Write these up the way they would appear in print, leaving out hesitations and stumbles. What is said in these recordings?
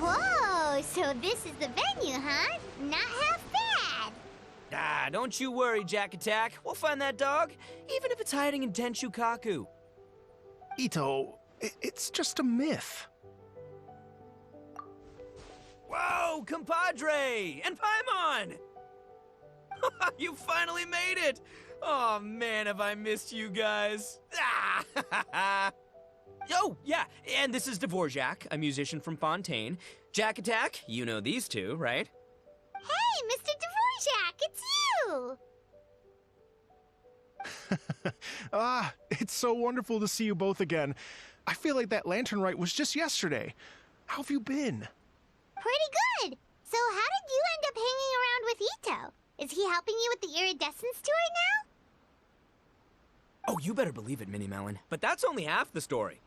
Whoa, so this is the venue, huh? Not half bad. Ah, don't you worry, Jack Attack. We'll find that dog, even if it's hiding in Tenshukaku. Itto, it's just a myth. Whoa, compadre! And Pаймон! You finally made it! Oh man, have I missed you guys. Ah! Oh, yeah, and this is Dvorjak, a musician from Fontaine. Jack Attack, you know these two, right? Hey, Mr. Dvorjak, it's you! It's so wonderful to see you both again. I feel like that lantern rite was just yesterday. How have you been? Pretty good. So how did you end up hanging around with Itto? Is he helping you with the iridescence tour now? Oh, you better believe it, Minnie Melon. But that's only half the story.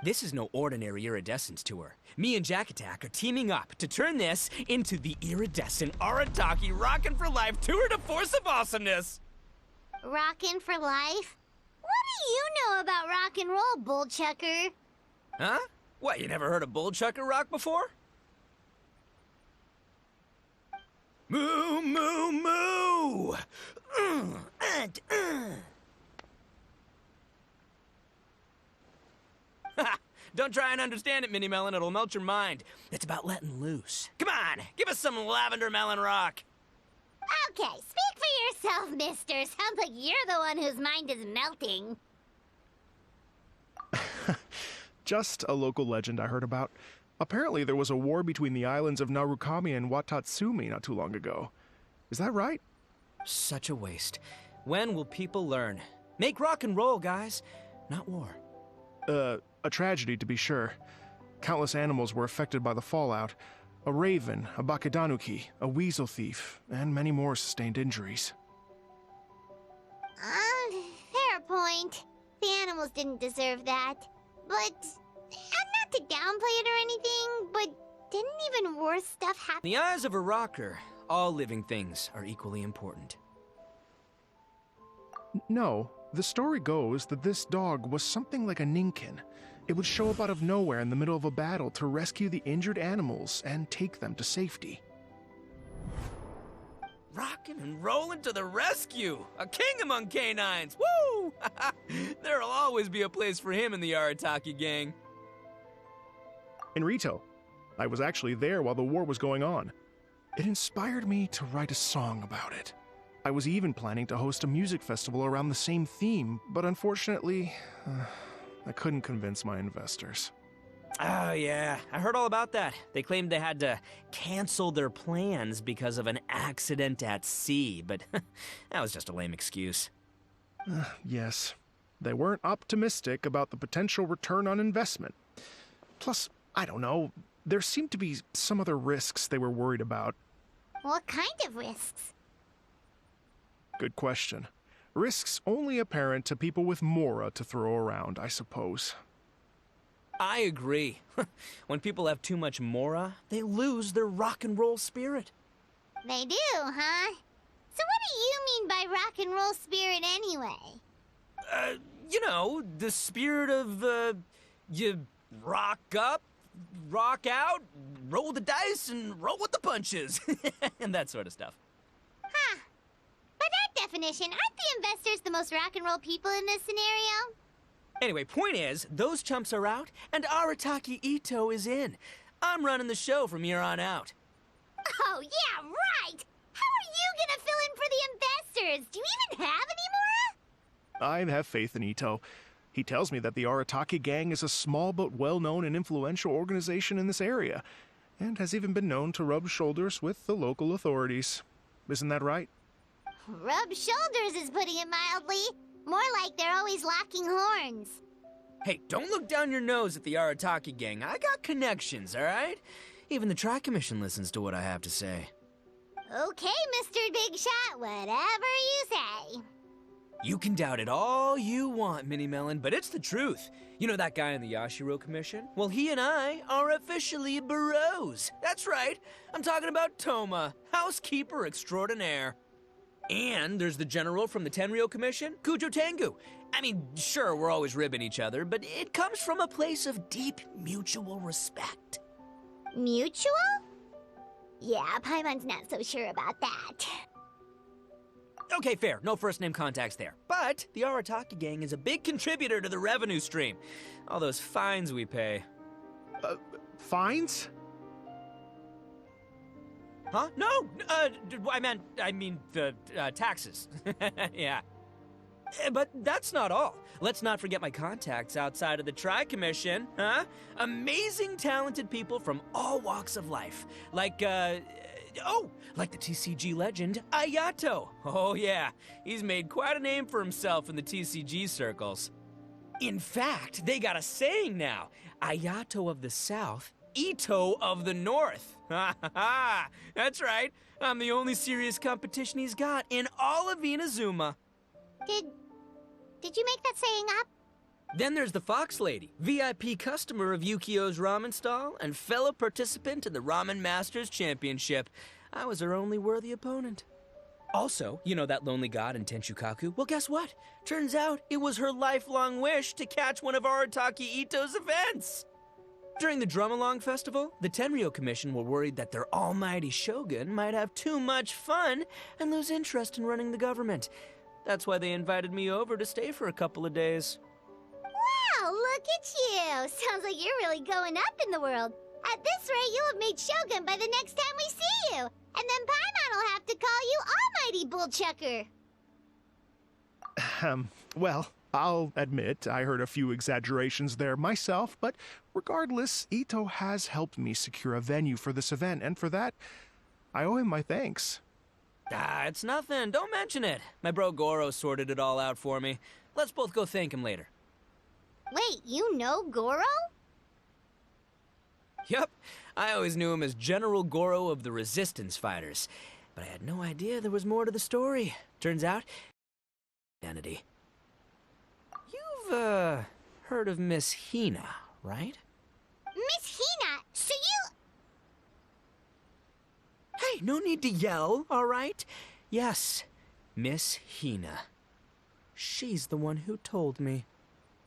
This is no ordinary iridescence tour. Me and Jack Attack are teaming up to turn this into the iridescent Arataki Rockin' for Life Tour de Force of Awesomeness! Rockin' for life? What do you know about rock and roll, bullchucker? Huh? What, you never heard of bullchucker rock before? Moo, moo, moo! Don't try and understand it, Minnie Melon. It'll melt your mind. It's about letting loose. Come on, give us some lavender melon rock. Okay, speak for yourself, mister. Sounds like you're the one whose mind is melting. Just a local legend I heard about. Apparently there was a war between the islands of Narukami and Watatsumi not too long ago. Is that right? Such a waste. When will people learn? Make rock and roll, guys, not war. A tragedy to be sure. Countless animals were affected by the fallout. A raven, a bakedanuki, a weasel thief, and many more sustained injuries. Fair point. The animals didn't deserve that. But, not to downplay it or anything, but didn't even worse stuff happen? In the eyes of a rocker, all living things are equally important. No, the story goes that this dog was something like a ninkin. It would show up out of nowhere in the middle of a battle to rescue the injured animals and take them to safety. Rockin' and rollin' to the rescue! A king among canines! Woo! There'll always be a place for him in the Arataki gang. In Rito, I was actually there while the war was going on. It inspired me to write a song about it. I was even planning to host a music festival around the same theme, but unfortunately, I couldn't convince my investors. Oh, yeah. I heard all about that. They claimed they had to cancel their plans because of an accident at sea, but that was just a lame excuse. Yes. They weren't optimistic about the potential return on investment. Plus, I don't know, there seemed to be some other risks they were worried about. What kind of risks? Good question. Risks only apparent to people with mora to throw around, I suppose. I agree. When people have too much mora, they lose their rock and roll spirit. They do, huh? So what do you mean by rock and roll spirit anyway? You know, the spirit of, you rock up, rock out, roll the dice, and roll with the punches. And that sort of stuff. Huh. By that definition, aren't the investors the most rock and roll people in this scenario? Anyway, point is, those chumps are out, and Arataki Itto is in. I'm running the show from here on out. Oh, yeah, right! How are you gonna fill in for the investors? Do you even have any mora? I have faith in Itto. He tells me that the Arataki gang is a small but well-known and influential organization in this area, and has even been known to rub shoulders with the local authorities. Isn't that right? Rub shoulders is putting it mildly. More like they're always locking horns. Hey, don't look down your nose at the Arataki gang. I got connections, all right? Even the Tri-Commission listens to what I have to say. Okay, Mr. Big Shot, whatever you say. You can doubt it all you want, Minnie Melon, but it's the truth. You know that guy in the Yashiro Commission? Well, he and I are officially bros. That's right. I'm talking about Toma, housekeeper extraordinaire. And there's the general from the Tenryo Commission, Kujo Tengu. I mean, sure, we're always ribbing each other, but it comes from a place of deep mutual respect. Mutual? Yeah, Paimon's not so sure about that. Okay, fair. No first-name contacts there. But the Arataki gang is a big contributor to the revenue stream. All those fines we pay. Fines? Huh? No! I mean the taxes. Yeah. But that's not all. Let's not forget my contacts outside of the Tri-Commission, huh? Amazing, talented people from all walks of life. Like the TCG legend, Ayato. Oh yeah, he's made quite a name for himself in the TCG circles. In fact, they got a saying now. Ayato of the South, Itto of the North. Ha ha ha! That's right. I'm the only serious competition he's got in all of Inazuma. Did you make that saying up? Then there's the Fox Lady, VIP customer of Yukio's ramen stall and fellow participant in the Ramen Masters Championship. I was her only worthy opponent. Also, you know that lonely god in Tenshukaku? Well, guess what? Turns out it was her lifelong wish to catch one of Arataki Itto's events. During the Drum-Along Festival, the Tenryo Commission were worried that their almighty shogun might have too much fun and lose interest in running the government. That's why they invited me over to stay for a couple of days. Wow, look at you! Sounds like you're really going up in the world. At this rate, you'll have made Shogun by the next time we see you. And then Paimon will have to call you Almighty Bullchucker. Well, I'll admit I heard a few exaggerations there myself, but regardless, Itto has helped me secure a venue for this event, and for that, I owe him my thanks. Ah, it's nothing. Don't mention it. My bro Goro sorted it all out for me. Let's both go thank him later. Wait, you know Goro? Yep. I always knew him as General Goro of the Resistance Fighters. But I had no idea there was more to the story. Turns out, identity. You've, heard of Miss Hina, right? Miss Hina, so you... Hey, no need to yell, all right? Yes, Miss Hina. She's the one who told me.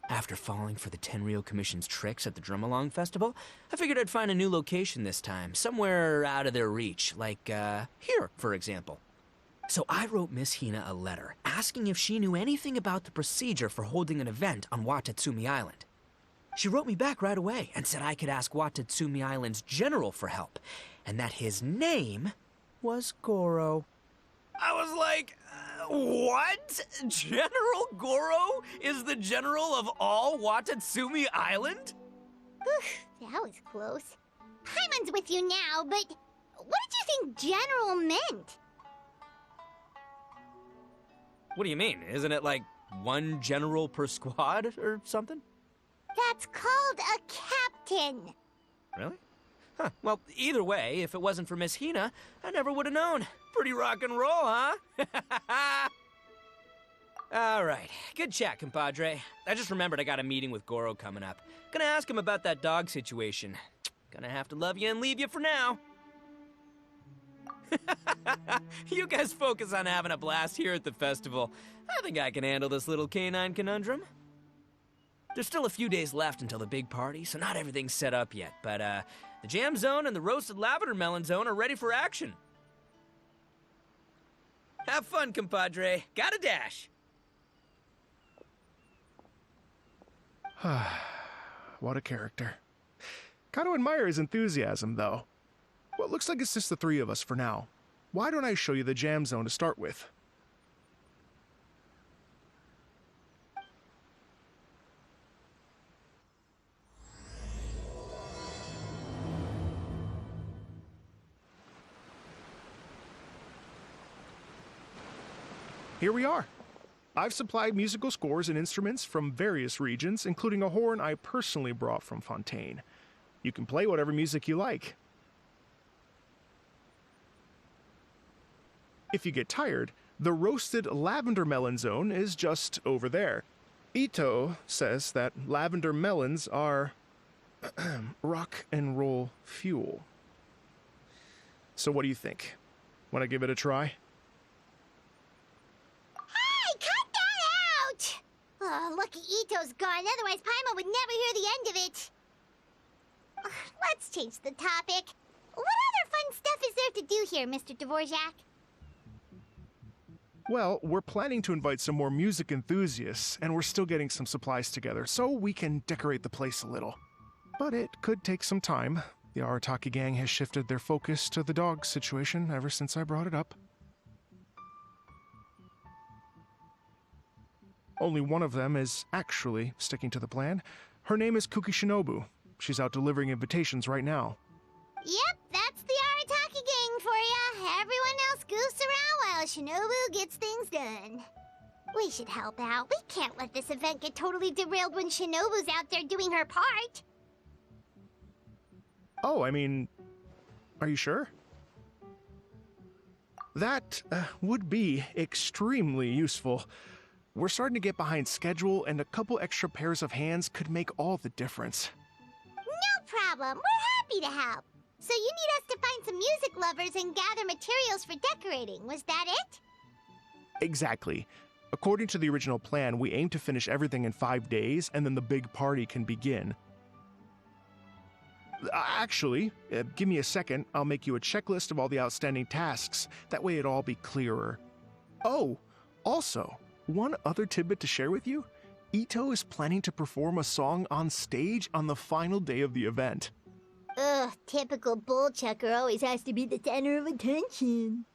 After falling for the Tenryo Commission's tricks at the Drum-Along Festival, I figured I'd find a new location this time, somewhere out of their reach, like, here, for example. So I wrote Miss Hina a letter, asking if she knew anything about the procedure for holding an event on Watatsumi Island. She wrote me back right away and said I could ask Watatsumi Island's general for help, and that his name was Goro. I was like, what? General Goro is the general of all Watatsumi Island? That was close. Paimon's with you now, but what did you think general meant? What do you mean? Isn't it like one general per squad or something? That's called a captain. Really? Huh. Well, either way, if it wasn't for Miss Hina, I never would have known. Pretty rock and roll, huh? All right. Good chat, compadre. I just remembered I got a meeting with Goro coming up. Gonna ask him about that dog situation. Gonna have to love you and leave you for now. You guys focus on having a blast here at the festival. I think I can handle this little canine conundrum. There's still a few days left until the big party, so not everything's set up yet, but the jam zone and the roasted lavender melon zone are ready for action. Have fun, compadre. Got a dash. What a character. Gotta admire his enthusiasm, though. Well, it looks like it's just the three of us for now. Why don't I show you the jam zone to start with? Here we are. I've supplied musical scores and instruments from various regions, including a horn I personally brought from Fontaine. You can play whatever music you like. If you get tired, the roasted lavender melon zone is just over there. Itto says that lavender melons are rock and roll fuel. So what do you think? Want to give it a try? Hey, cut that out! Itto's gone, otherwise Paimon would never hear the end of it. Let's change the topic. What other fun stuff is there to do here, Mr. Dvorak? Well, we're planning to invite some more music enthusiasts, and we're still getting some supplies together, so we can decorate the place a little. But it could take some time. The Arataki gang has shifted their focus to the dog situation ever since I brought it up. Only one of them is actually sticking to the plan. Her name is Kuki Shinobu. She's out delivering invitations right now. Yep, that's the Arataki gang for ya. Everyone else goofs around while Shinobu gets things done. We should help out. We can't let this event get totally derailed when Shinobu's out there doing her part. Oh, I mean, are you sure? That would be extremely useful. We're starting to get behind schedule, and a couple extra pairs of hands could make all the difference. No problem. We're happy to help. So you need us to find some music lovers and gather materials for decorating. Was that it? Exactly. According to the original plan, we aim to finish everything in 5 days, and then the big party can begin. Actually, give me a second. I'll make you a checklist of all the outstanding tasks. That way it'll all be clearer. Oh, also, one other tidbit to share with you. Itto is planning to perform a song on stage on the final day of the event. Ugh, typical bullchucker always has to be the center of attention.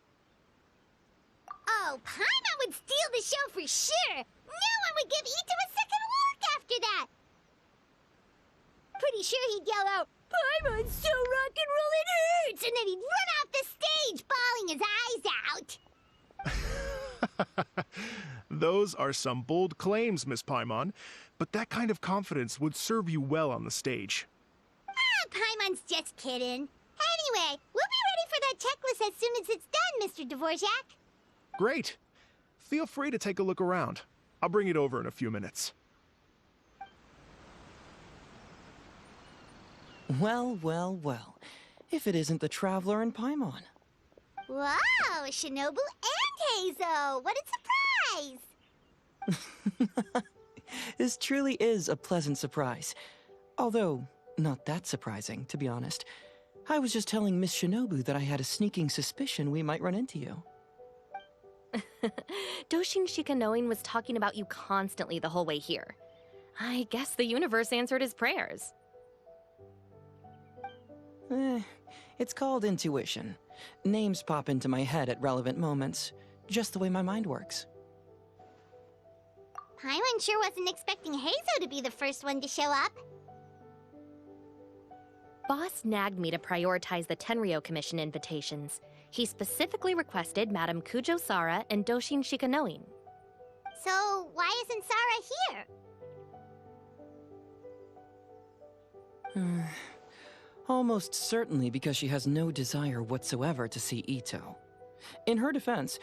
Oh, Paimon would steal the show for sure. No one would give Itto a second look after that. Pretty sure he'd yell out, "Paimon's so rock and roll it hurts!" And then he'd run off the stage, bawling his eyes out. Those are some bold claims, Miss Paimon, but that kind of confidence would serve you well on the stage. Ah, Paimon's just kidding. Anyway, we'll be ready for that checklist as soon as it's done, Mr. Dvorak. Great. Feel free to take a look around. I'll bring it over in a few minutes. Well, well, well. If it isn't the Traveler and Paimon. Wow, Shinobu and Heizo! What a surprise! This truly is a pleasant surprise. Although, not that surprising, to be honest. I was just telling Miss Shinobu that I had a sneaking suspicion we might run into you. Doshin Shikanoin was talking about you constantly the whole way here. I guess the universe answered his prayers. It's called intuition. Names pop into my head at relevant moments, just the way my mind works. Paimon sure wasn't expecting Heizo to be the first one to show up. Boss nagged me to prioritize the Tenryo Commission invitations. He specifically requested Madame Kujo Sara and Doshin Shikanoin. So, why isn't Sara here? Almost certainly because she has no desire whatsoever to see Itto. In her defense,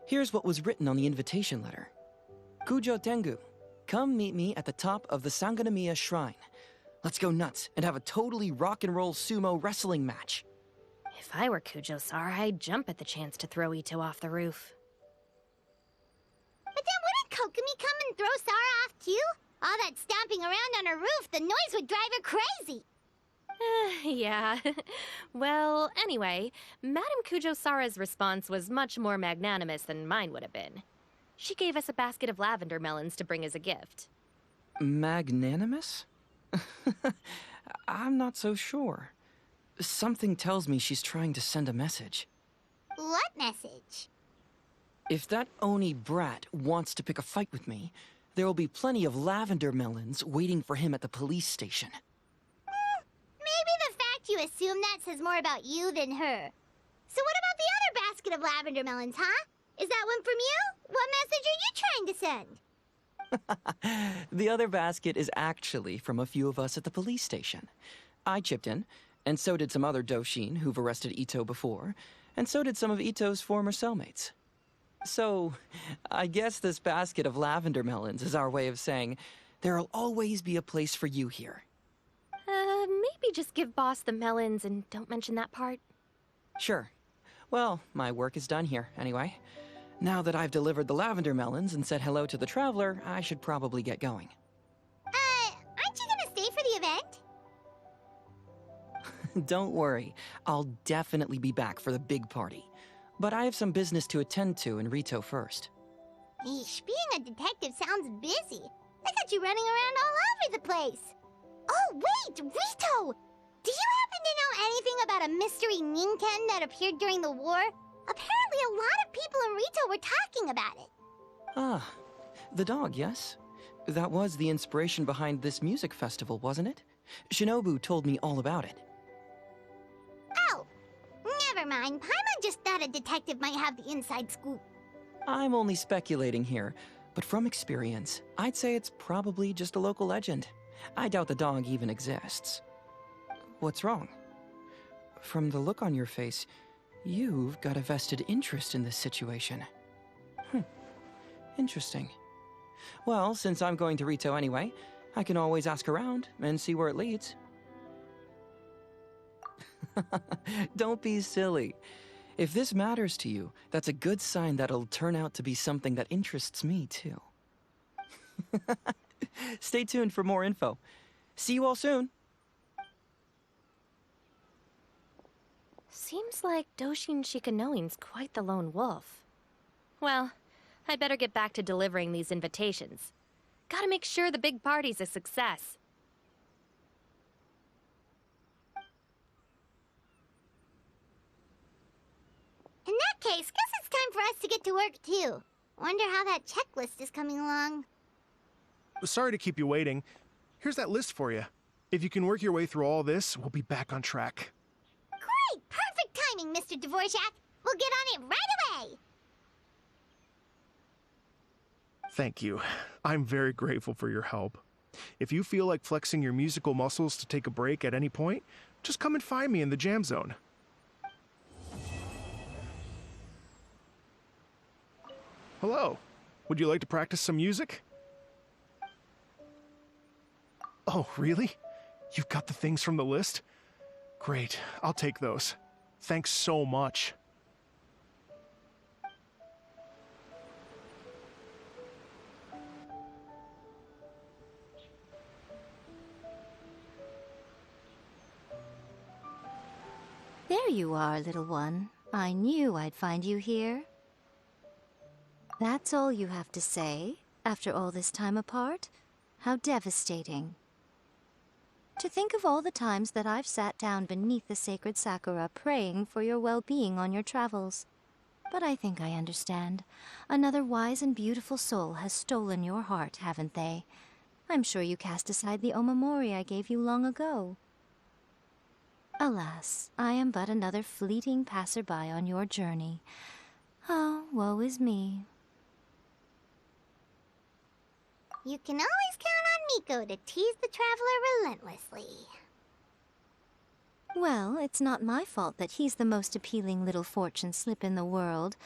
here's what was written on the invitation letter. Kujo Tengu, come meet me at the top of the Sanganamiya Shrine. Let's go nuts and have a totally rock and roll sumo wrestling match. If I were Kujo Sara, I'd jump at the chance to throw Itto off the roof. But then wouldn't Kokomi come and throw Sara off too? All that stomping around on her roof, the noise would drive her crazy. Yeah. Well, anyway, Madame Kujo Sara's response was much more magnanimous than mine would have been. She gave us a basket of lavender melons to bring as a gift. Magnanimous? I'm not so sure. Something tells me she's trying to send a message. What message? If that Oni brat wants to pick a fight with me, there will be plenty of lavender melons waiting for him at the police station. Maybe the fact you assume that says more about you than her. So what about the other basket of lavender melons, huh? Is that one from you? What message are you trying to send? The other basket is actually from a few of us at the police station. I chipped in, and so did some other Doshin who've arrested Itto before, and so did some of Itto's former cellmates. So, I guess this basket of lavender melons is our way of saying, there'll always be a place for you here. Maybe just give Boss the melons and don't mention that part. Sure. Well, my work is done here, anyway. Now that I've delivered the lavender melons and said hello to the Traveler, I should probably get going. Don't worry, I'll definitely be back for the big party. But I have some business to attend to in Rito first. Eesh, being a detective sounds busy. I got you running around all over the place. Oh, wait, Rito! Do you happen to know anything about a mystery Ninken that appeared during the war? Apparently a lot of people in Rito were talking about it. Ah, the dog, yes? That was the inspiration behind this music festival, wasn't it? Shinobu told me all about it. Oh, never mind. Paimon just thought a detective might have the inside scoop. I'm only speculating here, but from experience, I'd say it's probably just a local legend. I doubt the dog even exists. What's wrong? From the look on your face, you've got a vested interest in this situation. Interesting. Well, since I'm going to Rito anyway, I can always ask around and see where it leads. Don't be silly. If this matters to you, that's a good sign that it'll turn out to be something that interests me, too. Stay tuned for more info. See you all soon. Seems like Doshin Shikanoin's quite the lone wolf. Well, I'd better get back to delivering these invitations. Gotta make sure the big party's a success. In that case, guess it's time for us to get to work, too. Wonder how that checklist is coming along. Sorry to keep you waiting. Here's that list for you. If you can work your way through all this, we'll be back on track. Great! Perfect timing, Mr. Dvorjak. We'll get on it right away. Thank you. I'm very grateful for your help. If you feel like flexing your musical muscles to take a break at any point, just come and find me in the jam zone. Hello. Would you like to practice some music? Oh, really? You've got the things from the list? Great. I'll take those. Thanks so much. There you are, little one. I knew I'd find you here. That's all you have to say, after all this time apart? How devastating. To think of all the times that I've sat down beneath the sacred sakura praying for your well-being on your travels. But I think I understand. Another wise and beautiful soul has stolen your heart, haven't they? I'm sure you cast aside the omamori I gave you long ago. Alas, I am but another fleeting passerby on your journey. Oh, woe is me. You can always count on Miko to tease the traveler relentlessly. Well, it's not my fault that he's the most appealing little fortune slip in the world.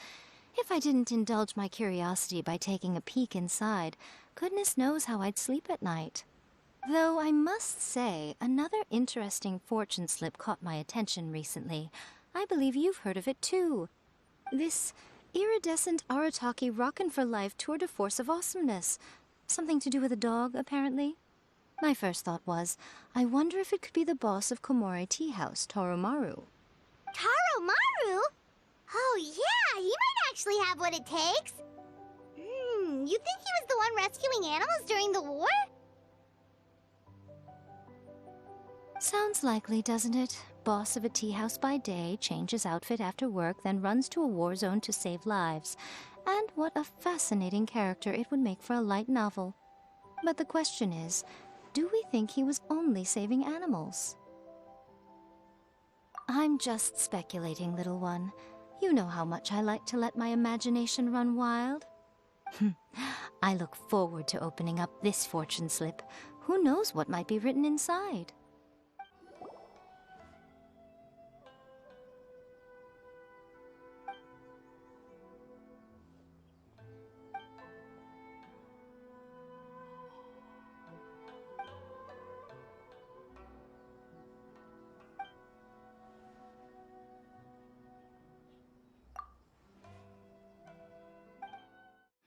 If I didn't indulge my curiosity by taking a peek inside, goodness knows how I'd sleep at night. Though I must say, another interesting fortune slip caught my attention recently. I believe you've heard of it too. This iridescent Arataki Rockin' for Life tour de force of awesomeness. Something to do with a dog, apparently. My first thought was, I wonder if it could be the boss of Komore Tea House, Toromaru. Taromaru? Oh yeah, he might actually have what it takes. You think he was the one rescuing animals during the war? Sounds likely, doesn't it? Boss of a tea house by day, changes outfit after work, then runs to a war zone to save lives. And what a fascinating character it would make for a light novel. But the question is, do we think he was only saving animals? I'm just speculating, little one. You know how much I like to let my imagination run wild. I look forward to opening up this fortune slip. Who knows what might be written inside?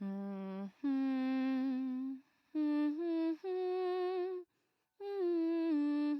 Mm-hmm. うん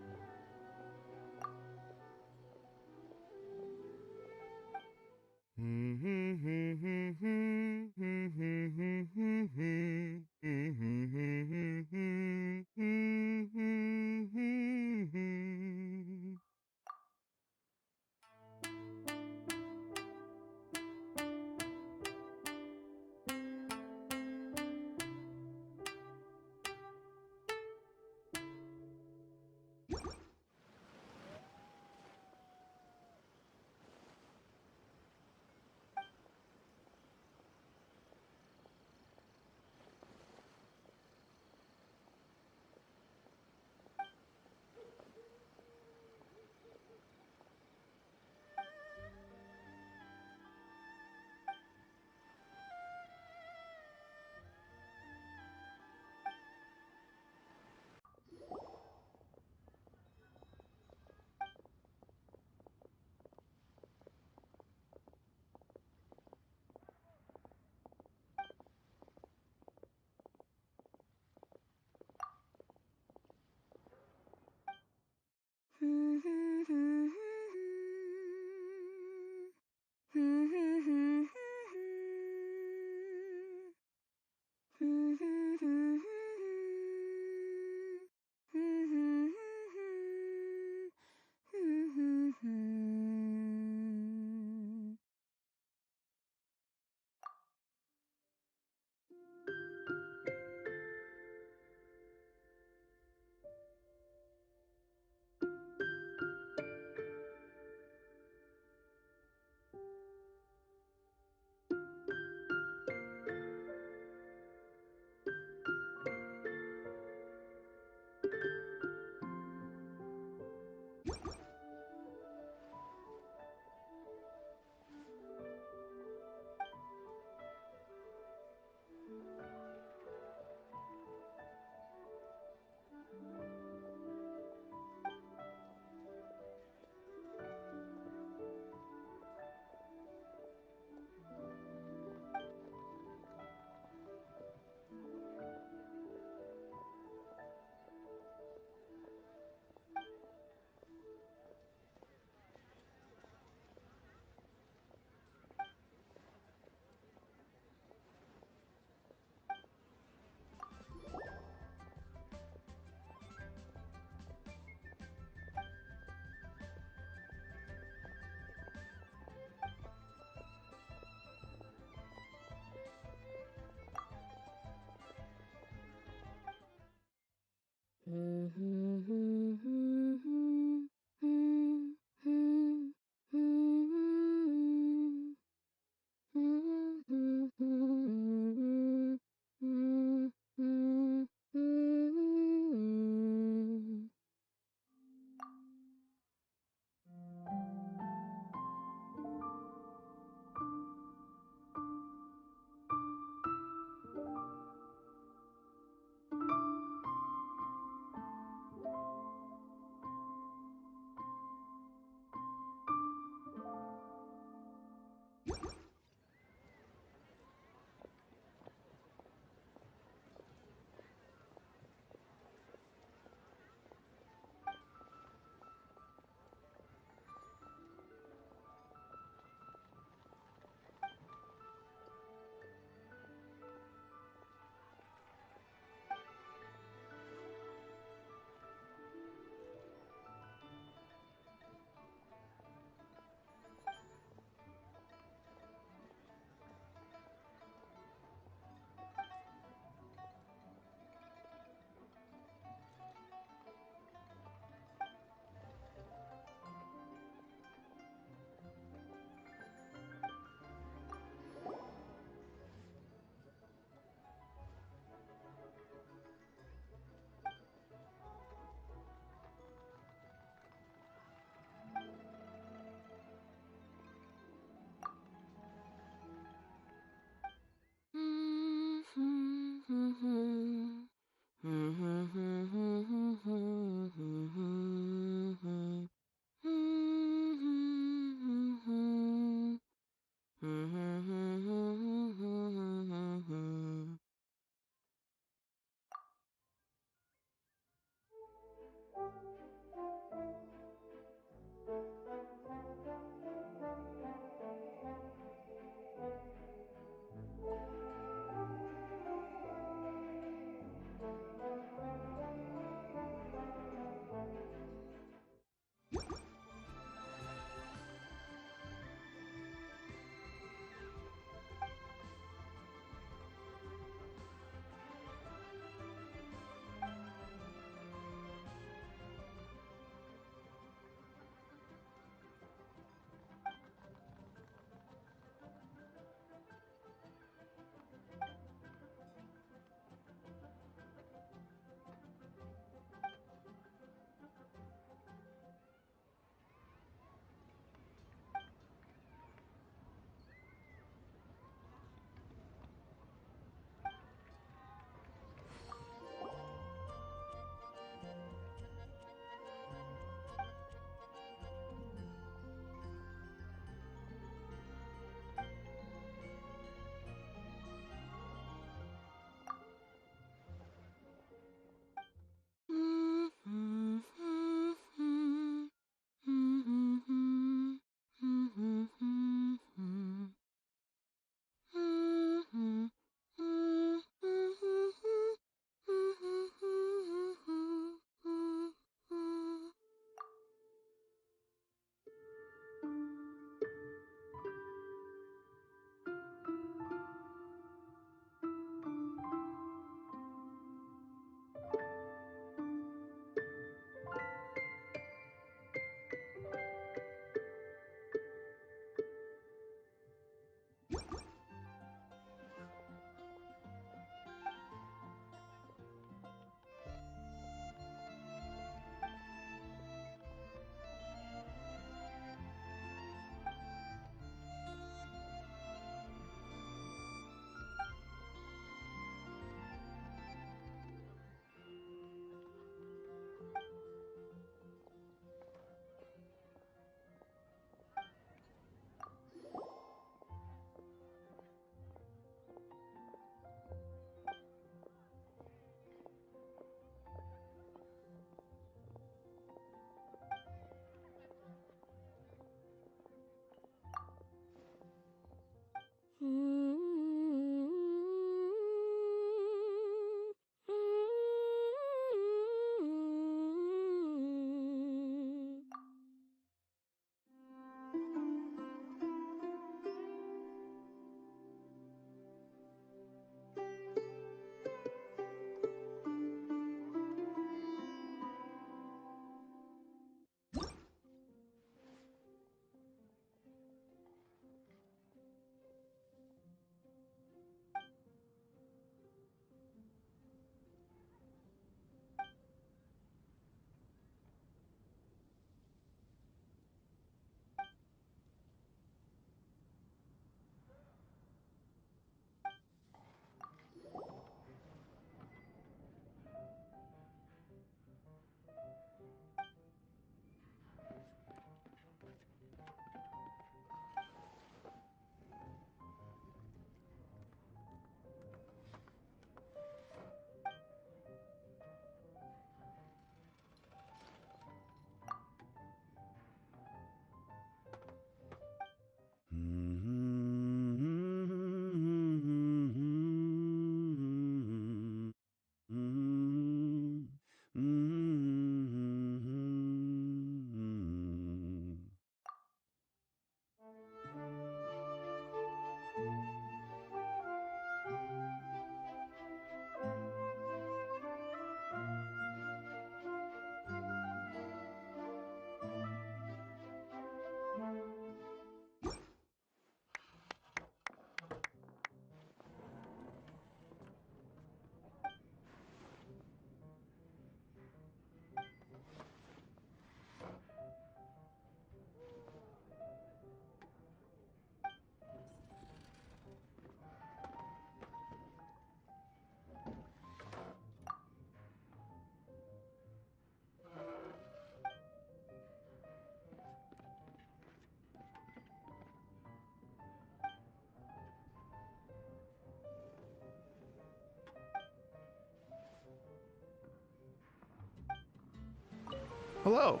Hello.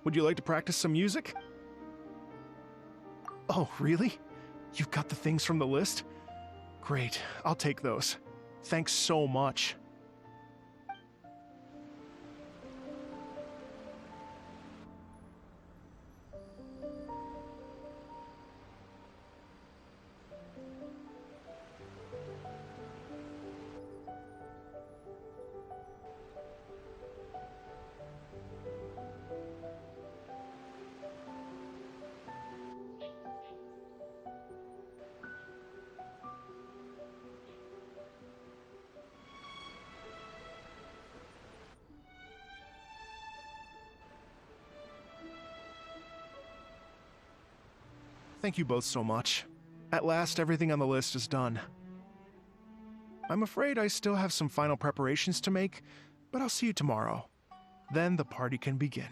Would you like to practice some music? Oh, really? You've got the things from the list? Great, I'll take those. Thanks so much. Thank you both so much. At last, everything on the list is done. I'm afraid I still have some final preparations to make, but I'll see you tomorrow. Then the party can begin.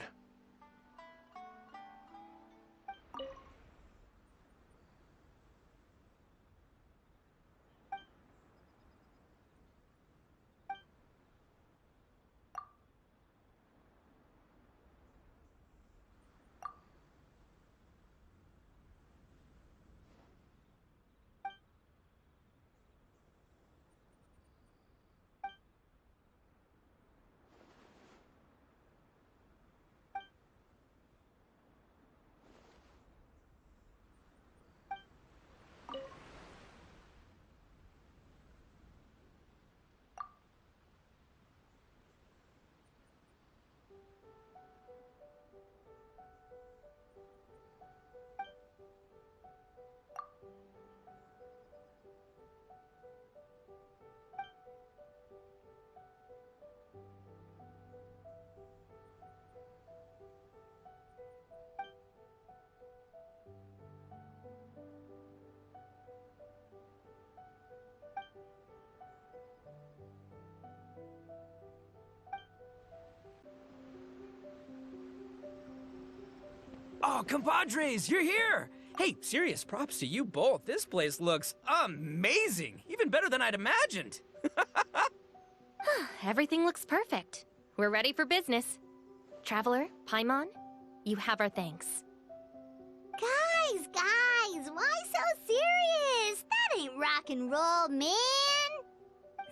Oh, compadres, you're here! Hey, serious props to you both. This place looks amazing. Even better than I'd imagined. Everything looks perfect. We're ready for business. Traveler, Pаймon, you have our thanks. Guys, why so serious? That isn't rock and roll, man.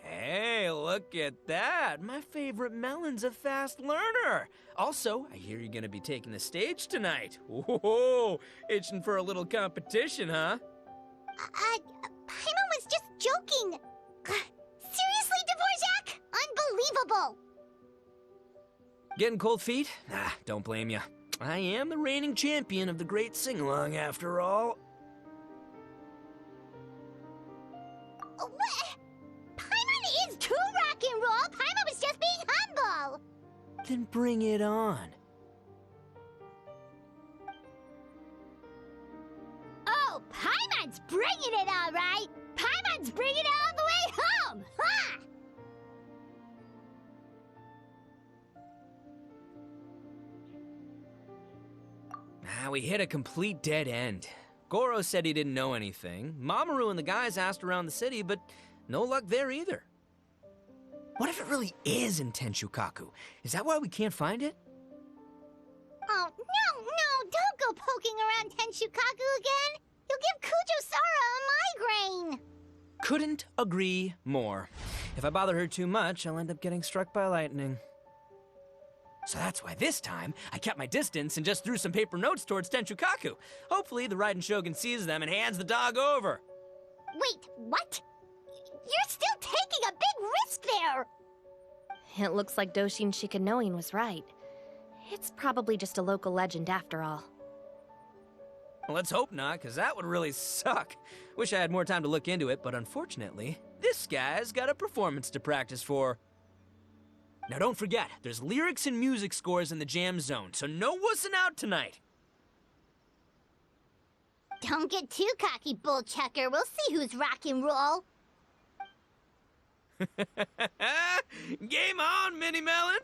Hey, look at that. My favorite melon's a fast learner. Also, I hear you're gonna be taking the stage tonight. Whoa, itching for a little competition, huh? Paimon was just joking. Seriously, Dvorjak? Unbelievable. Getting cold feet? Nah, don't blame you. I am the reigning champion of the great sing-along, after all. What? Paimon is too rock and roll. Paimon was just being humble. Then bring it on. Oh, Paimon's bringing it all right. Paimon's bringing it all the way home. Ha! We hit a complete dead end. Goro said he didn't know anything. Mamoru and the guys asked around the city, but no luck there either. What if it really is in Tenshukaku? Is that why we can't find it? Oh, no, don't go poking around Tenshukaku again. You'll give Kujo-Sara a migraine. Couldn't agree more. If I bother her too much, I'll end up getting struck by lightning. So that's why this time, I kept my distance and just threw some paper notes towards Tenshukaku. Hopefully, the Raiden Shogun sees them and hands the dog over. Wait, what? You're still taking a big risk there! It looks like Doshin Shikanoin was right. It's probably just a local legend after all. Let's hope not, because that would really suck. Wish I had more time to look into it, but unfortunately, this guy's got a performance to practice for. Now don't forget, there's lyrics and music scores in the jam zone, so no wussing out tonight. Don't get too cocky, bullchucker. We'll see who's rock and roll. Game on, Mini Melon!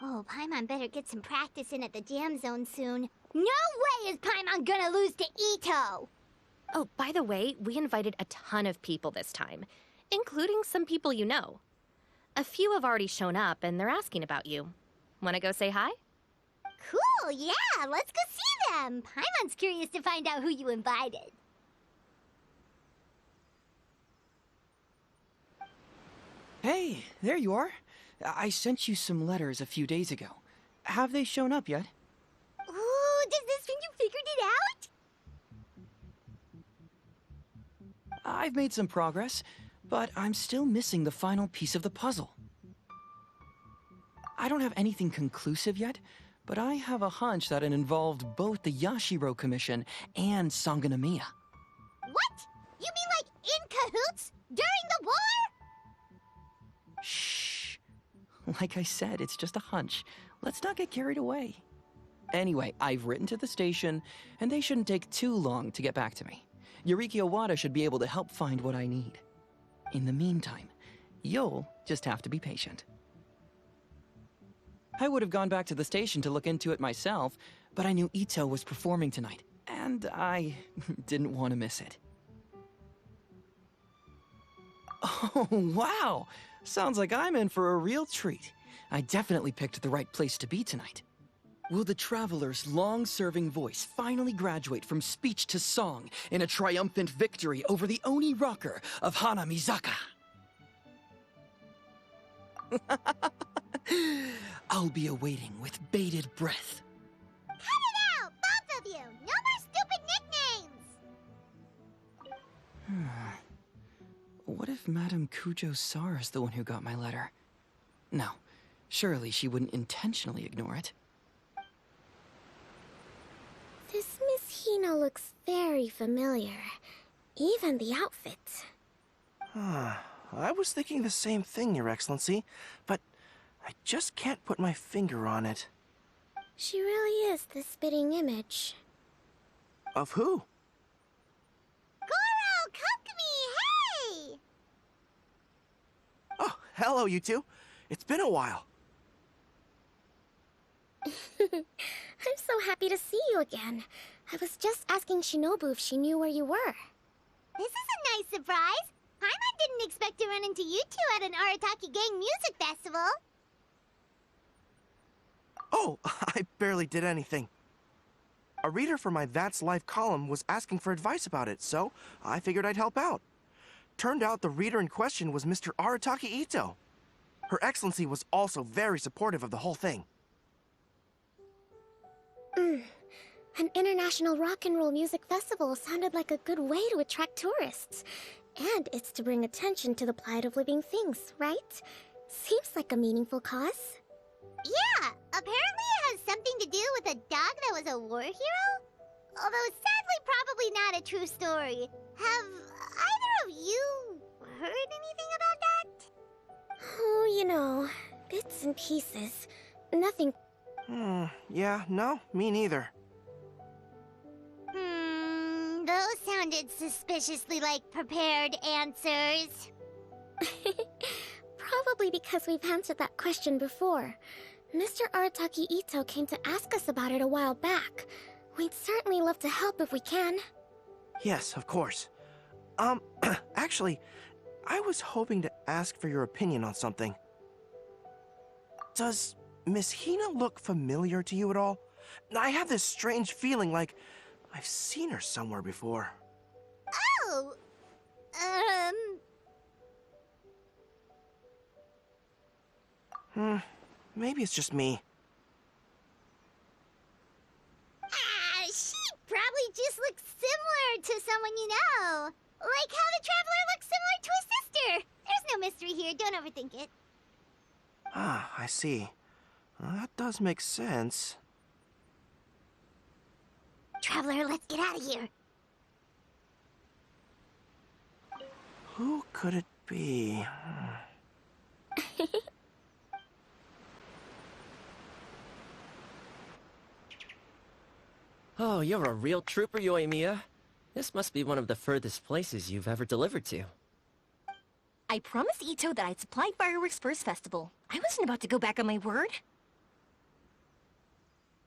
Oh, Paimon better get some practice in at the jam zone soon. No way is Paimon gonna lose to Itto! Oh, by the way, we invited a ton of people this time, including some people you know. A few have already shown up, and they're asking about you. Wanna go say hi? Cool, yeah, let's go see them. Paimon's curious to find out who you invited. Hey, there you are. I sent you some letters a few days ago. Have they shown up yet? Ooh, does this mean you figured it out? I've made some progress, but I'm still missing the final piece of the puzzle. I don't have anything conclusive yet, but I have a hunch that it involved both the Yashiro Commission and Sangonomiya. What? You mean like in cahoots? During the war? Shh. Like I said, it's just a hunch. Let's not get carried away. Anyway, I've written to the station, and they shouldn't take too long to get back to me. Yuriki Owada should be able to help find what I need. In the meantime, you'll just have to be patient. I would have gone back to the station to look into it myself, but I knew Itto was performing tonight, and I didn't want to miss it. Oh, wow! Sounds like I'm in for a real treat. I definitely picked the right place to be tonight. Will the traveler's long-serving voice finally graduate from speech to song in a triumphant victory over the Oni rocker of Hanamizaka? I'll be awaiting with bated breath. Cut it out, both of you! No more stupid nicknames! What if Madame Kujo-Sara's the one who got my letter? No, surely she wouldn't intentionally ignore it. This Miss Hina looks very familiar. Even the outfit. I was thinking the same thing, Your Excellency, but I just can't put my finger on it. She really is the spitting image. Of who? Goro, come to me, hey! Oh, hello, you two. It's been a while. I'm so happy to see you again. I was just asking Shinobu if she knew where you were. This is a nice surprise. Paimon didn't expect to run into you two at an Arataki gang music festival. Oh, I barely did anything. A reader for my That's Life column was asking for advice about it, so I figured I'd help out. Turned out the reader in question was Mr. Arataki Itto. Her Excellency was also very supportive of the whole thing. An international rock-and-roll music festival sounded like a good way to attract tourists. And it's to bring attention to the plight of living things, right? Seems like a meaningful cause. Yeah, apparently it has something to do with a dog that was a war hero? Although sadly probably not a true story. Have either of you heard anything about that? Oh, you know, bits and pieces. Nothing. Yeah, no, me neither. Those sounded suspiciously like prepared answers. Probably because we've answered that question before. Mr. Arataki Itto came to ask us about it a while back. We'd certainly love to help if we can. Yes, of course. Actually, I was hoping to ask for your opinion on something. Does Miss Hina look familiar to you at all? I have this strange feeling like I've seen her somewhere before. Oh! Maybe it's just me. She probably just looks similar to someone you know. Like how the Traveler looks similar to his sister. There's no mystery here, don't overthink it. Ah, I see. Well, that does make sense. Traveler, let's get out of here. Who could it be? Oh, you're a real trooper, Yoimiya. This must be one of the furthest places you've ever delivered to. I promised Itto that I'd supply fireworks for his festival. I wasn't about to go back on my word.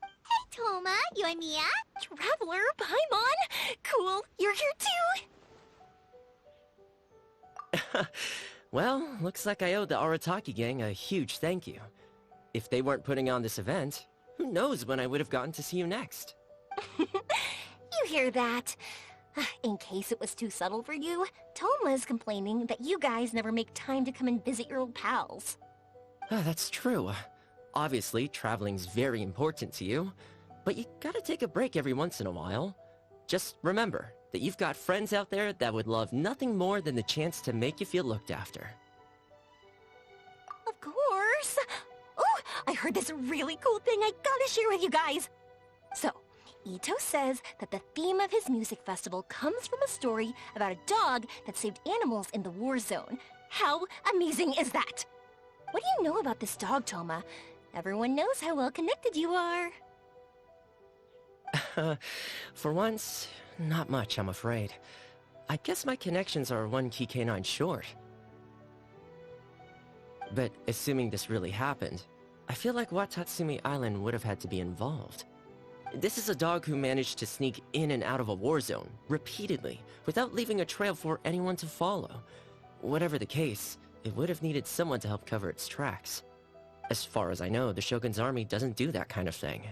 Hey, Toma, Yoimiya. Traveler, Paimon! Cool, you're here too! Well, looks like I owe the Arataki gang a huge thank you. If they weren't putting on this event, who knows when I would have gotten to see you next. You hear that? In case it was too subtle for you, Toma's complaining that you guys never make time to come and visit your old pals. That's true. Obviously, traveling's very important to you, but you gotta take a break every once in a while. Just remember that you've got friends out there that would love nothing more than the chance to make you feel looked after. Of course! Oh, I heard this really cool thing I gotta share with you guys! So, Itto says that the theme of his music festival comes from a story about a dog that saved animals in the war zone. How amazing is that? What do you know about this dog, Toma? Everyone knows how well connected you are. For once, not much, I'm afraid. I guess my connections are one key canine short. But assuming this really happened, I feel like Watatsumi Island would have had to be involved. This is a dog who managed to sneak in and out of a war zone, repeatedly, without leaving a trail for anyone to follow. Whatever the case, it would have needed someone to help cover its tracks. As far as I know, the Shogun's army doesn't do that kind of thing.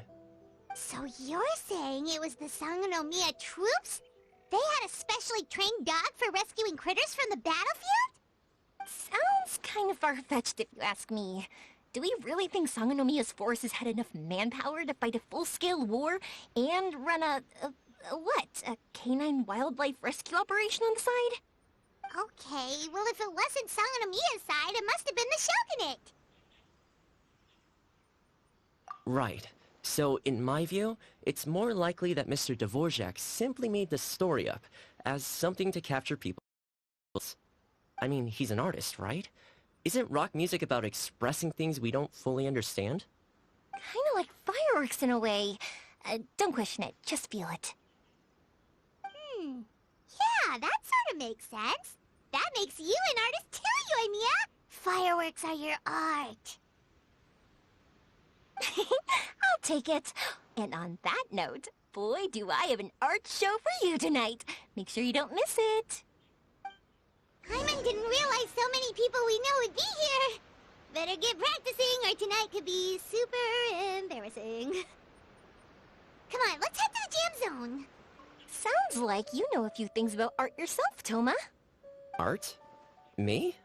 So you're saying it was the Sangonomiya troops? They had a specially trained dog for rescuing critters from the battlefield? Sounds kind of far-fetched if you ask me. Do we really think Sangonomiya's forces had enough manpower to fight a full-scale war and run a canine wildlife rescue operation on the side? Okay, well if it wasn't Sangonomiya's side, it must have been the Shogunate. Right. So, in my view, it's more likely that Mr. Dvorjak simply made the story up as something to capture people. I mean, he's an artist, right? Isn't rock music about expressing things we don't fully understand? Kinda like fireworks in a way. Don't question it, just feel it. Yeah, that sort of makes sense. That makes you an artist too, Yoimiya. Fireworks are your art. I'll take it. And on that note, boy, do I have an art show for you tonight. Make sure you don't miss it. Pаймon didn't realize so many people we know would be here. Better get practicing or tonight could be super embarrassing. Come on, let's head to the jam zone. Sounds like you know a few things about art yourself, Toma. Art? Me?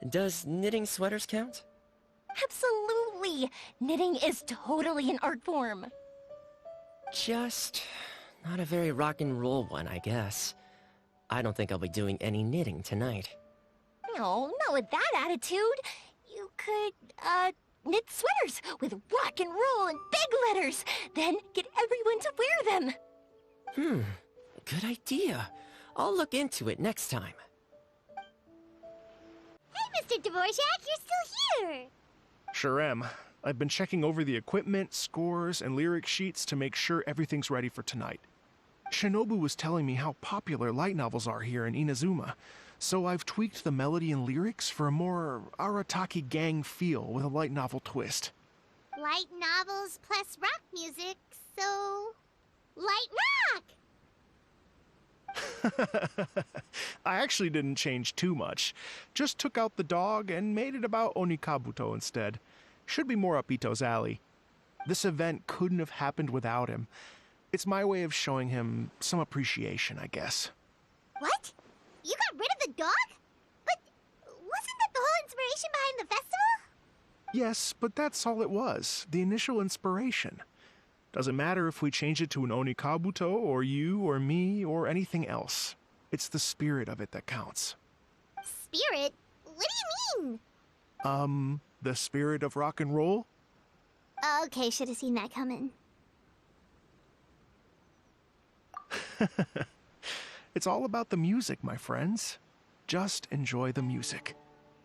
Does knitting sweaters count? Absolutely! Knitting is totally an art form. Just not a very rock and roll one, I guess. I don't think I'll be doing any knitting tonight. No, not with that attitude. You could, knit sweaters with rock and roll and big letters, then get everyone to wear them. Good idea. I'll look into it next time. Hey, Mr. Dvorjak, you're still here. Sure am. I've been checking over the equipment, scores, and lyric sheets to make sure everything's ready for tonight. Shinobu was telling me how popular light novels are here in Inazuma, so I've tweaked the melody and lyrics for a more Arataki gang feel with a light novel twist. Light novels plus rock music, so... light rock! I actually didn't change too much. Just took out the dog and made it about Onikabuto instead. Should be more up Itto's alley. This event couldn't have happened without him. It's my way of showing him some appreciation, I guess. What? You got rid of the dog? But wasn't that the whole inspiration behind the festival? Yes, but that's all it was. The initial inspiration. Doesn't matter if we change it to an Onikabuto, or you, or me, or anything else. It's the spirit of it that counts. Spirit? What do you mean? The spirit of rock and roll? Okay, should have seen that coming. It's all about the music, my friends. Just enjoy the music.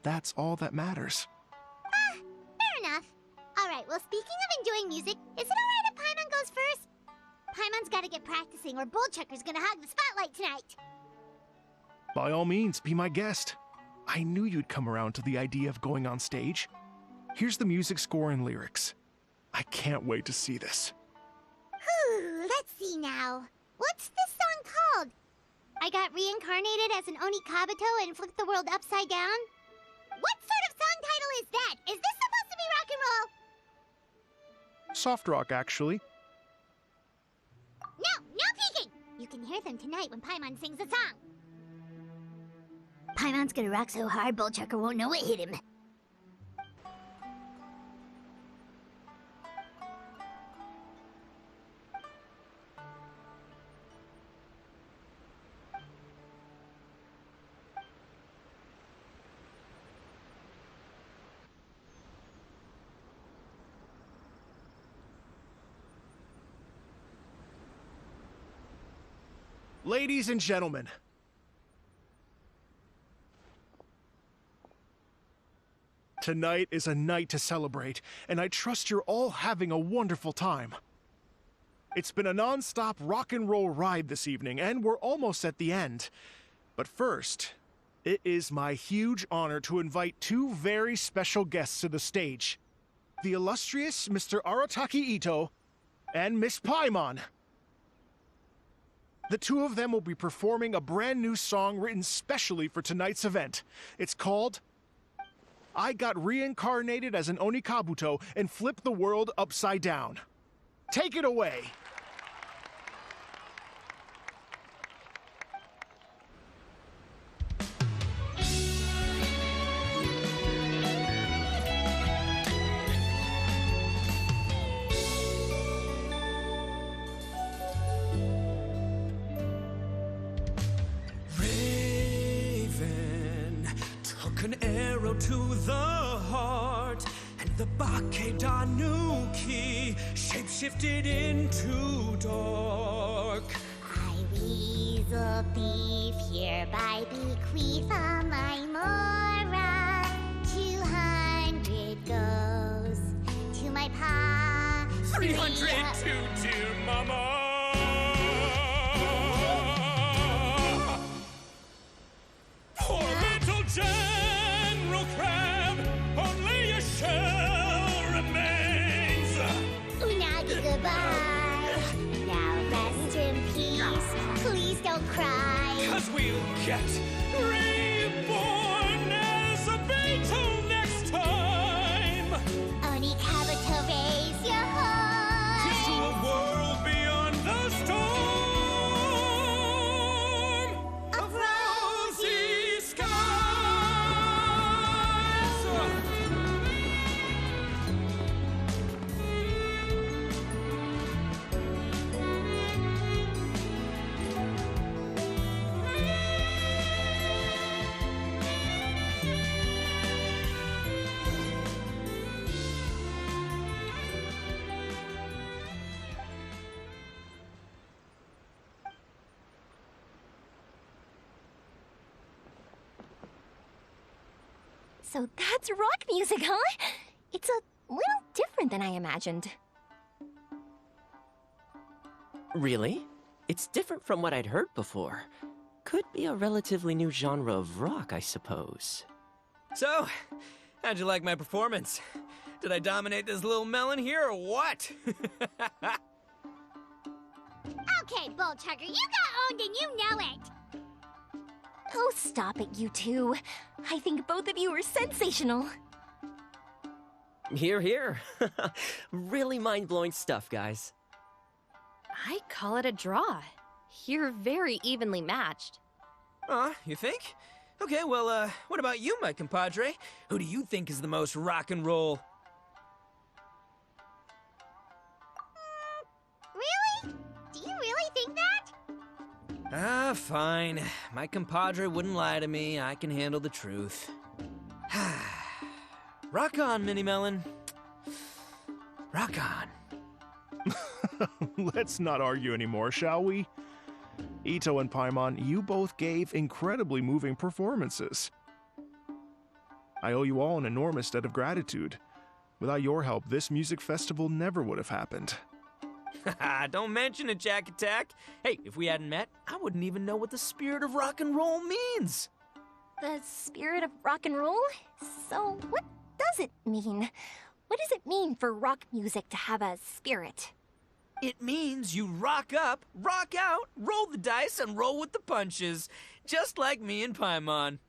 That's all that matters. Fair enough. Alright, well, speaking of enjoying music, is it alright if Paimon goes first? Paimon's gotta get practicing or Bullchucker's gonna hog the spotlight tonight. By all means, be my guest. I knew you'd come around to the idea of going on stage. Here's the music score and lyrics. I can't wait to see this. Whew, let's see now. What's this song called? I got reincarnated as an Onikabuto and flipped the world upside down? What sort of song title is that? Is this supposed to be rock and roll? Soft rock, actually. No, no peeking! You can hear them tonight when Paimon sings a song. Paimon's gonna rock so hard, Bullchucker won't know it hit him. Ladies and gentlemen, tonight is a night to celebrate, and I trust you're all having a wonderful time. It's been a non-stop rock and roll ride this evening, and we're almost at the end. But first, it is my huge honor to invite two very special guests to the stage. The illustrious Mr. Arataki Itto and Miss Pаймон. The two of them will be performing a brand new song written specially for tonight's event. It's called I Got Reincarnated as an Onikabuto and Flipped the World Upside Down. Take it away! An arrow to the heart, and the Bakedanuki shape-shifted into dark. I weasel thief hereby bequeath all my mora. 200 goes to my pa. 300 to dear mama. Poor little General Crab, only a shell remains. Unagi, goodbye. Now rest in peace. Please don't cry. 'Cause we'll get reborn as a beetle next time. Onikabuto, raise your horn. To a world So that's rock music, huh? It's a little different than I imagined. Really? It's different from what I'd heard before. Could be a relatively new genre of rock, I suppose. So, how'd you like my performance? Did I dominate this little melon here, or what? Okay, Bullchucker, you got owned and you know it. Oh, stop it, you two. I think both of you are sensational. Here, here. Really mind-blowing stuff, guys. I call it a draw. You're very evenly matched. You think? Okay, well, what about you, my compadre? Who do you think is the most rock and roll? Really? Do you really think that? Fine. My compadre wouldn't lie to me. I can handle the truth. Rock on, Mini Melon. Rock on. Let's not argue anymore, shall we? Itto and Paimon, you both gave incredibly moving performances. I owe you all an enormous debt of gratitude. Without your help, this music festival never would have happened. Don't mention it, Jack Attack. Hey, if we hadn't met, I wouldn't even know what the spirit of rock and roll means. The spirit of rock and roll? So, what does it mean? What does it mean for rock music to have a spirit? It means you rock up, rock out, roll the dice, and roll with the punches. Just like me and Paimon.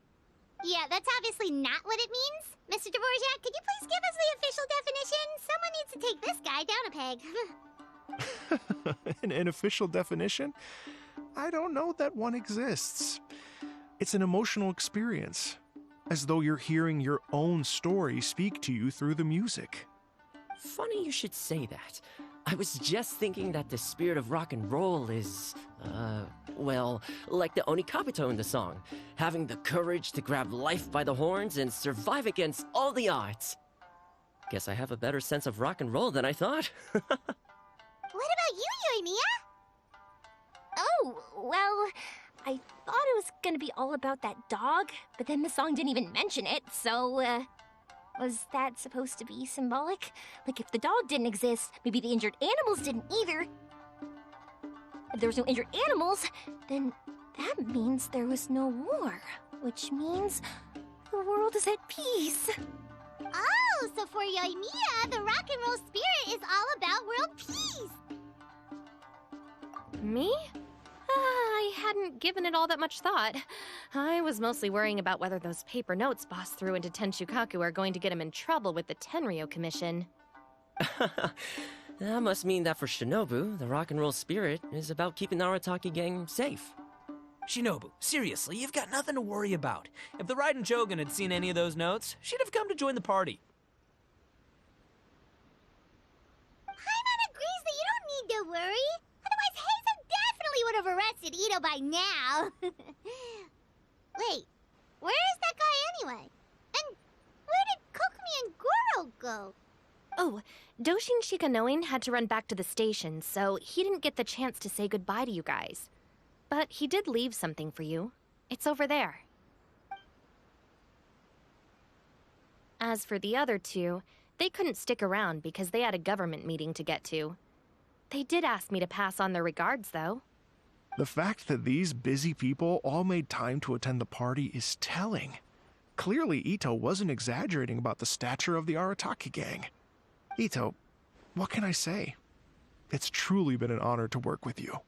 Yeah, that's obviously not what it means. Mr. Dvorjak, could you please give us the official definition? Someone needs to take this guy down a peg. An official definition? I don't know that one exists. It's an emotional experience, as though you're hearing your own story speak to you through the music. Funny you should say that. I was just thinking that the spirit of rock and roll is, well, like the Onikabuto in the song, having the courage to grab life by the horns and survive against all the odds. Guess I have a better sense of rock and roll than I thought. What about you, Yoimiya? Oh, well, I thought it was gonna be all about that dog, but then the song didn't even mention it, so, was that supposed to be symbolic? Like, if the dog didn't exist, maybe the injured animals didn't either. If there was no injured animals, then that means there was no war, which means the world is at peace. Oh, so for Yoimiya, the rock and roll spirit is all about world peace. Me? I hadn't given it all that much thought. I was mostly worrying about whether those paper notes Boss threw into Tenshukaku are going to get him in trouble with the Tenryo Commission. That must mean that for Shinobu, the rock and roll spirit is about keeping the Arataki gang safe. Shinobu, seriously, you've got nothing to worry about. If the Raiden Shogun had seen any of those notes, she'd have come to join the party. Paimon agrees that you don't need to worry. Otherwise, Heizo definitely would have arrested Itto by now. Wait, where is that guy anyway? And where did Kokumi and Goro go? Oh, Doshin Shikanoin had to run back to the station, so he didn't get the chance to say goodbye to you guys. But he did leave something for you. It's over there. As for the other two, they couldn't stick around because they had a government meeting to get to. They did ask me to pass on their regards, though. The fact that these busy people all made time to attend the party is telling. Clearly, Itto wasn't exaggerating about the stature of the Arataki gang. Itto, what can I say? It's truly been an honor to work with you.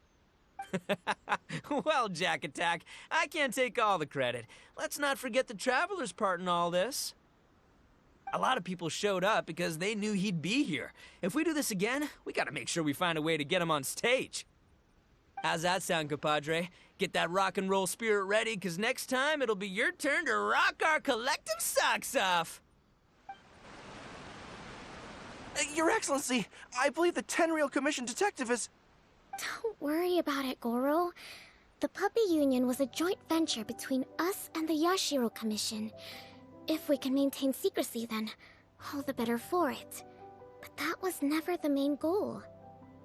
Well, Jack Attack, I can't take all the credit. Let's not forget the Traveler's part in all this. A lot of people showed up because they knew he'd be here. If we do this again, we gotta make sure we find a way to get him on stage. How's that sound, compadre? Get that rock and roll spirit ready, because next time it'll be your turn to rock our collective socks off. Your Excellency, I believe the Tenryo Commission detective is... Don't worry about it, Goro. The puppy union was a joint venture between us and the Yashiro Commission. If we can maintain secrecy, then all the better for it. But that was never the main goal.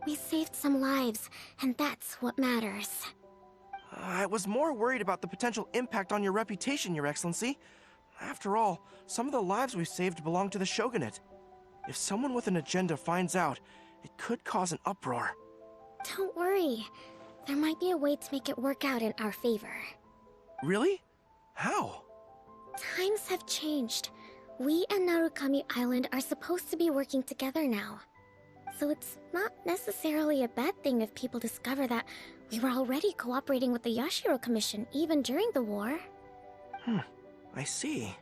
We saved some lives, and that's what matters. I was more worried about the potential impact on your reputation, Your Excellency. After all, some of the lives we've saved belong to the shogunate. If someone with an agenda finds out, it could cause an uproar. Don't worry. There might be a way to make it work out in our favor. Really? How? Times have changed. We and Narukami Island are supposed to be working together now. So it's not necessarily a bad thing if people discover that we were already cooperating with the Yashiro Commission even during the war. I see.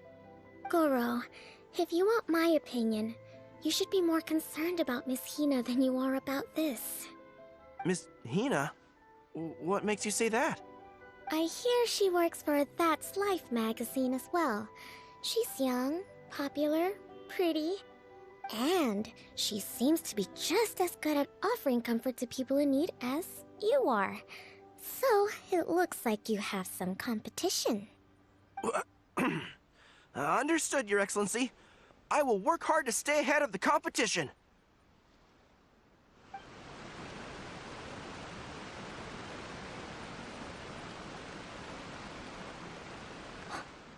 Goro, if you want my opinion, you should be more concerned about Miss Hina than you are about this. Miss Hina? What makes you say that? I hear she works for That's Life magazine as well. She's young, popular, pretty, and she seems to be just as good at offering comfort to people in need as you are. So, it looks like you have some competition. Understood, Your Excellency. I will work hard to stay ahead of the competition.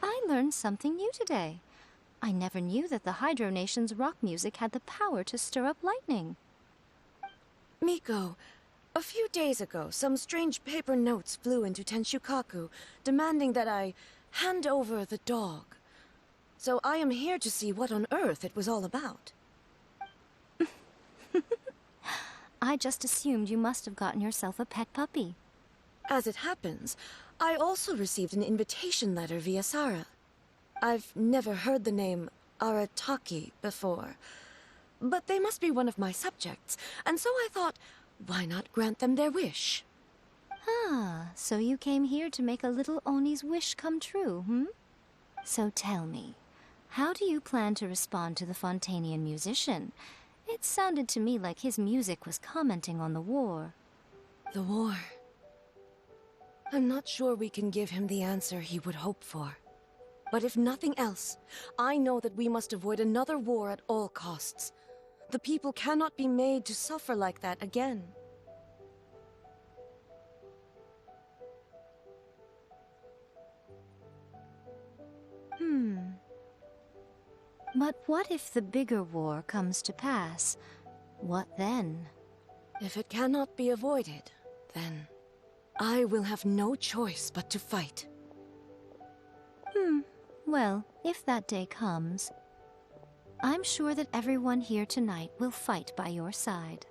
I learned something new today. I never knew that the Hydro Nation's rock music had the power to stir up lightning. Miko, a few days ago, some strange paper notes flew into Tenshukaku, demanding that I hand over the dog. So I am here to see what on earth it was all about. I just assumed you must have gotten yourself a pet puppy. As it happens, I also received an invitation letter via Sara. I've never heard the name Arataki before, but they must be one of my subjects, and so I thought, why not grant them their wish? Ah, so you came here to make a little Oni's wish come true, hmm? So tell me, how do you plan to respond to the Fontanian musician? It sounded to me like his music was commenting on the war. The war. I'm not sure we can give him the answer he would hope for. But if nothing else, I know that we must avoid another war at all costs. The people cannot be made to suffer like that again. But what if the bigger war comes to pass? What then? If it cannot be avoided, then I will have no choice but to fight. Well, if that day comes, I'm sure that everyone here tonight will fight by your side.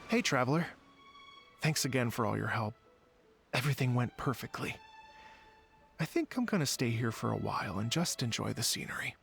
Hey, traveler. Thanks again for all your help. Everything went perfectly. I think I'm gonna stay here for a while and just enjoy the scenery.